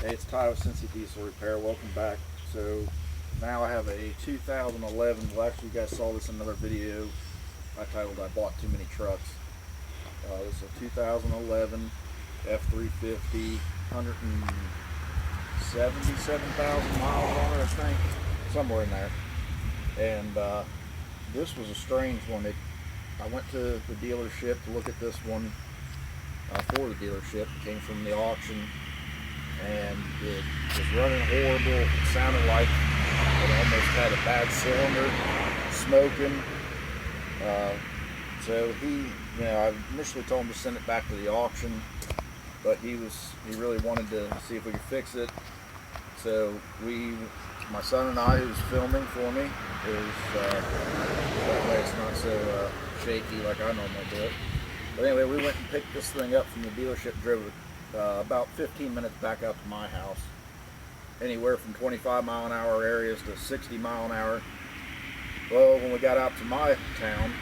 Hey, it's Ty with Cincy Diesel Repair. Welcome back. So now I have a 2011. Well, actually, you guys saw this in another video. I titled "I Bought Too Many Trucks." This is a 2011 F350, 177,000 miles on it, I think, somewhere in there. And this was a strange one. I went to the dealership to look at this one for the dealership. It came from the auction. And it was running horrible. It sounded like it almost had a bad cylinder, smoking. So I initially told him to send it back to the auction, but he really wanted to see if we could fix it. So my son and I, who was filming for me, that way it's not so shaky like I normally do it. But anyway, we went and picked this thing up from the dealership, drove it about 15 minutes back out to my house. Anywhere from 25-mile-an-hour areas to 60-mile-an-hour. Well, when we got out to my town,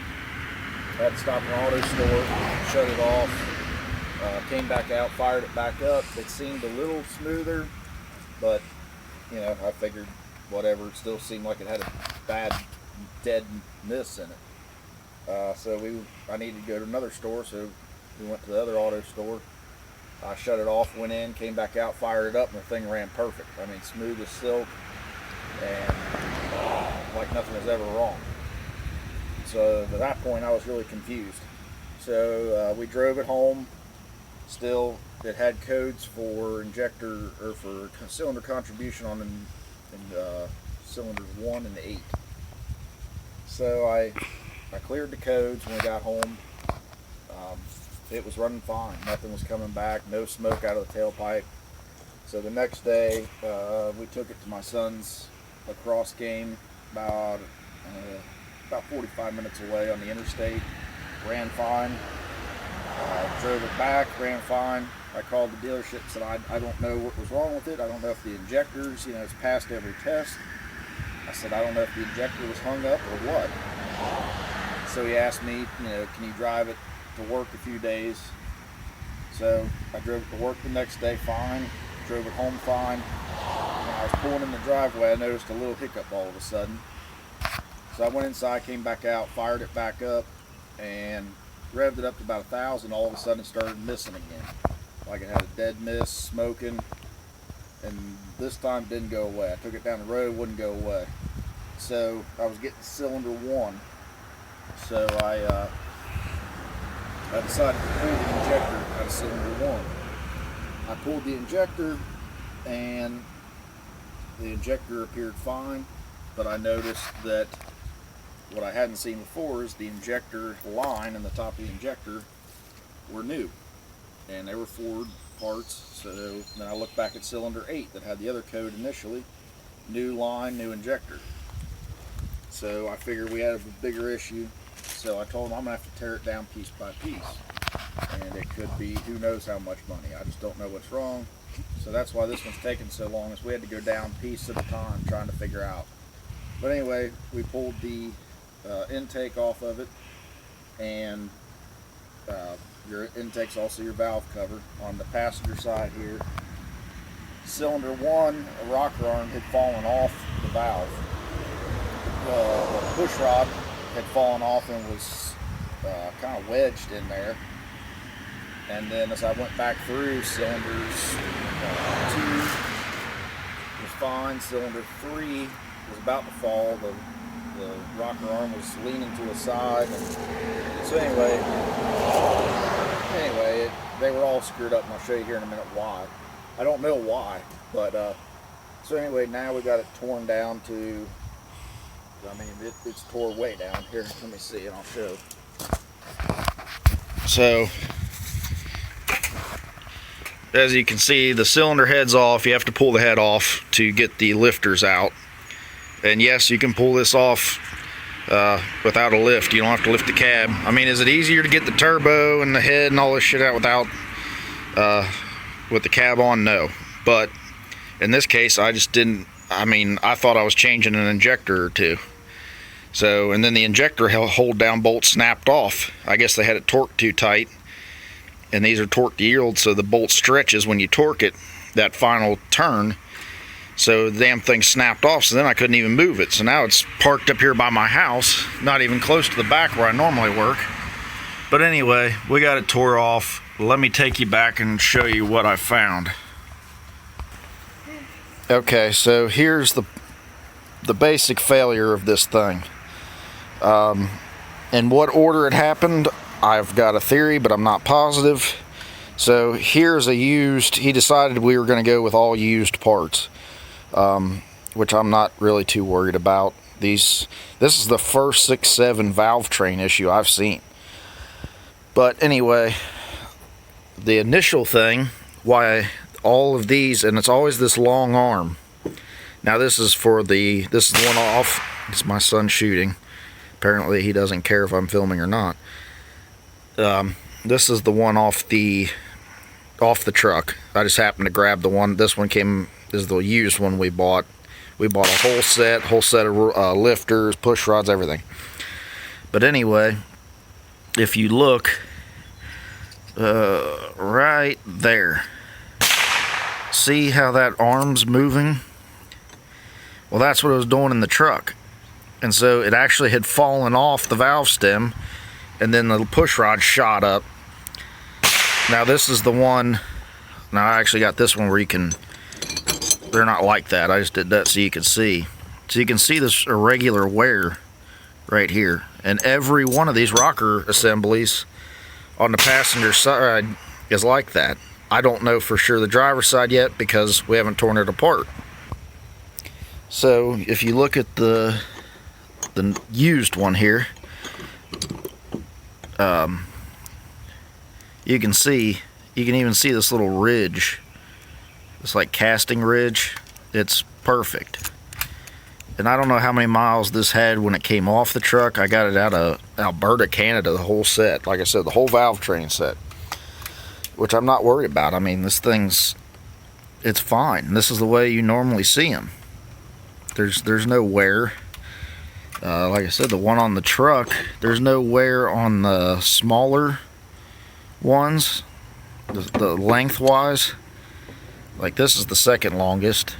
I had to stop at an auto store, shut it off, came back out, fired it back up. It seemed a little smoother, but I figured whatever. It still seemed like it had a bad dead miss in it. So I needed to go to another store, so we went to the other auto store. I shut it off, went in, came back out, fired it up, and the thing ran perfect. I mean, smooth as silk, and like nothing was ever wrong. So at that point, I was really confused. So we drove it home. Still, it had codes for injector or for cylinder contribution on in cylinders 1 and 8. So I cleared the codes when we got home. It was running fine. Nothing was coming back. No smoke out of the tailpipe. So the next day, we took it to my son's lacrosse game, about 45 minutes away on the interstate. Ran fine. Drove it back. Ran fine. I called the dealership and said, I don't know what was wrong with it. I don't know if the injectors, it's passed every test. I said, I don't know if the injector was hung up or what. So he asked me, can you drive it to work a few days? So I drove it to work the next day fine, drove it home fine. When I was pulling in the driveway, I noticed a little hiccup all of a sudden. So I went inside, came back out, fired it back up, and revved it up to about 1,000. All of a sudden it started missing again. Like it had a dead miss, smoking, and this time it didn't go away. I took it down the road, wouldn't go away. So I was getting cylinder 1. So I decided to pull the injector out of cylinder 1. I pulled the injector, and the injector appeared fine, but I noticed that what I hadn't seen before is the injector line and the top of the injector were new, and they were Ford parts. So then I looked back at cylinder 8 that had the other code initially, new line, new injector. So I figured we had a bigger issue. So I told him I'm going to have to tear it down piece by piece. And it could be who knows how much money. I just don't know what's wrong. So that's why this one's taking so long, is we had to go down piece at a time trying to figure out. But anyway, we pulled the intake off of it. And your intake's also your valve cover. On the passenger side here, cylinder 1, a rocker arm had fallen off the valve. The push rod had fallen off and was kind of wedged in there. And then as I went back through, cylinders 2 was fine, cylinder 3 was about to fall. The rocker arm was leaning to the side. And so anyway, they were all screwed up, and I'll show you here in a minute why. I don't know why, but so anyway, now we got it torn down to, it's tore way down here. Let me see, and I'll show. So, as you can see, the cylinder head's off. You have to pull the head off to get the lifters out. And yes, you can pull this off without a lift. You don't have to lift the cab. Is it easier to get the turbo and the head and all this shit out without with the cab on? No. But in this case, I just didn't. I thought I was changing an injector or two. So, and then the injector hold down bolt snapped off. I guess they had it torqued too tight, and these are torqued to yield, so the bolt stretches when you torque it, that final turn. So the damn thing snapped off, so then I couldn't even move it. So now it's parked up here by my house, not even close to the back where I normally work. But anyway, we got it tore off. Let me take you back and show you what I found. Okay, so here's the basic failure of this thing. In what order it happened, I've got a theory, but I'm not positive. So here's a used, he decided we were going to go with all used parts, which I'm not really too worried about. This is the first 6.7 valve train issue I've seen. But anyway, the initial thing, why all of these, and it's always this long arm. Now this is the one off, it's my son shooting. Apparently he doesn't care if I'm filming or not. This is the one off the truck. I just happened to grab the one. This one is the used one we bought. We bought a whole set of lifters, push rods, everything. But anyway, if you look right there, see how that arm's moving? Well, that's what it was doing in the truck. And so it actually had fallen off the valve stem, and then the push rod shot up. Now this is the one, now I actually got this one where they're not like that. I just did that so you can see. So you can see this irregular wear right here. And every one of these rocker assemblies on the passenger side is like that. I don't know for sure the driver's side yet because we haven't torn it apart. So if you look at the used one here, you can even see this little ridge, this like casting ridge. It's perfect. And I don't know how many miles this had when it came off the truck. I got it out of Alberta, Canada, the whole set. Like I said, the whole valve train set, which I'm not worried about. I mean, this thing's, it's fine. This is the way you normally see them. There's no wear. Like I said, the one on the truck, there's no wear on the smaller ones, the lengthwise. Like this is the second longest,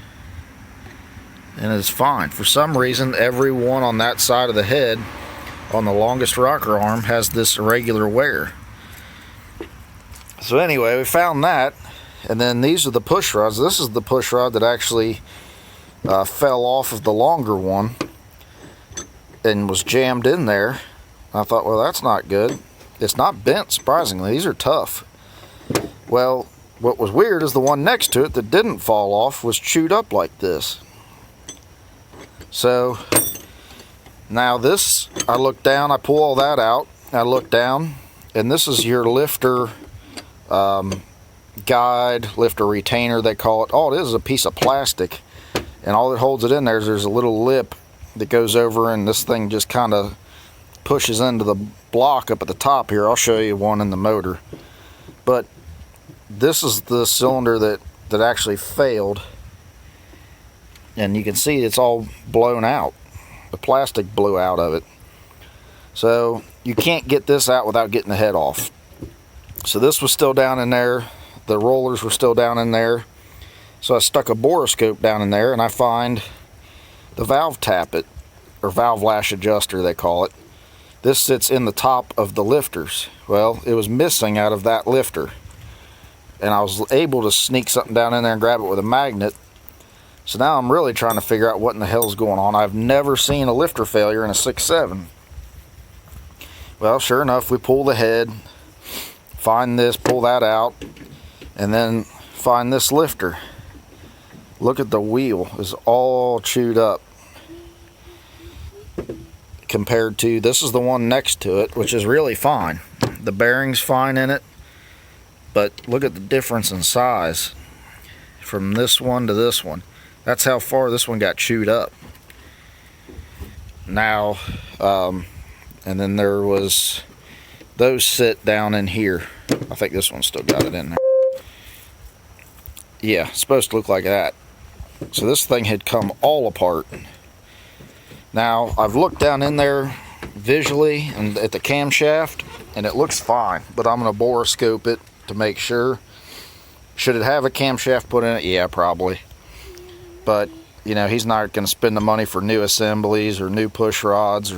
and it's fine. For some reason, every one on that side of the head on the longest rocker arm has this irregular wear. So anyway, we found that, and then these are the push rods. This is the push rod that actually fell off of the longer one and was jammed in there. I thought, well, that's not good. It's not bent, surprisingly. These are tough. Well, what was weird is the one next to it that didn't fall off was chewed up like this. So now this, I look down, I pull all that out, I look down, and this is your lifter guide, lifter retainer they call it. All it is a piece of plastic, and all that holds it in there is there's a little lip that goes over, and this thing just kind of pushes into the block up at the top here. I'll show you one in the motor. But this is the cylinder that actually failed, and you can see it's all blown out. The plastic blew out of it. So you can't get this out without getting the head off. So this was still down in there. The rollers were still down in there. So I stuck a borescope down in there, and I find the valve tappet, or valve lash adjuster they call it. This sits in the top of the lifters. Well, it was missing out of that lifter, and I was able to sneak something down in there and grab it with a magnet. So now I'm really trying to figure out what in the hell is going on. I've never seen a lifter failure in a 6.7. Well, sure enough, we pull the head, find this, pull that out, and then find this lifter. Look at the wheel, it's all chewed up compared to, this is the one next to it, which is really fine. The bearing's fine in it, but look at the difference in size from this one to this one. That's how far this one got chewed up. Now, and then there was, those sit down in here. I think this one still got it in there. Yeah, it's supposed to look like that. So this thing had come all apart. Now, I've looked down in there visually and at the camshaft, and it looks fine, but I'm going to borescope it to make sure. Should it have a camshaft put in it? Yeah, probably. But, you know, he's not going to spend the money for new assemblies or new push rods or